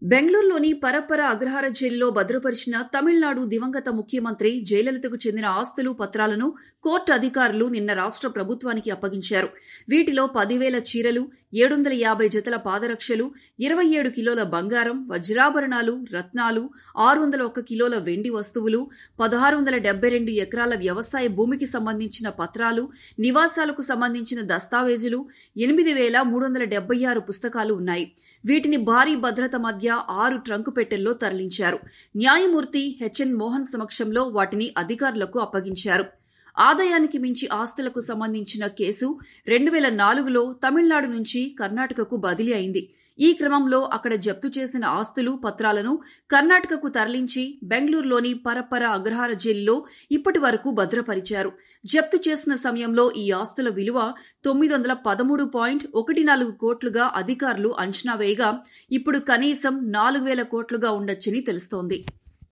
బెంగళూరులోని పరప్పర అగ్రహార జైలులో భద్రపరిచిన తమిళనాడు దివంగత ముఖ్యమంత్రి జయలలితకు చెందిన ఆస్తులు పత్రాలను కోర్టు అధికారులు నిన్న రాష్ట్ర ప్రభుత్వానికి అప్పగించారు. వీటిలో 10,000 చీరలు, 750 జతల పాదరక్షలు, 27 కిలోల బంగారం, వజ్రాభరణాలు, రత్నాలు, 601 కిలోల వెండి వస్తువులు, 1672 ఎకరాల వ్యవసాయ భూమికి సంబంధించిన పత్రాలు, నివాసాలకు సంబంధించిన దస్తావేజులు, 8,376 పుస్తకాలు ఉన్నాయి. వీటిని భారీ భద్రత మధ్య 6 ట్రంకు పెట్టెల్లో తరలించారు. న్యాయమూర్తి హెచ్ఎన్ మోహన్ సమక్షంలో వాటిని అధికారులకు అప్పగించారు. ఆదాయానికి మించి ఆస్తులకు సంబంధించిన కేసు 2004లో తమిళనాడు నుంచి కర్ణాటకకు బదిలీ అయింది. ఈ క్రమంలో అక్కడ జప్తు చేసిన ఆస్తులు పత్రాలను కర్ణాటకకు తరలించి బెంగళూరులోని పరప్పర అగ్రహార జైలులో ఇప్పటి వరకు భద్రపరిచారు. జప్తు చేసిన సమయంలో ఈ ఆస్తుల విలువ 913.14 కోట్లుగా అధికారులు అంచనా వేయగా ఇప్పుడు కనీసం 4,000 కోట్లుగా ఉండొచ్చని తెలుస్తోంది.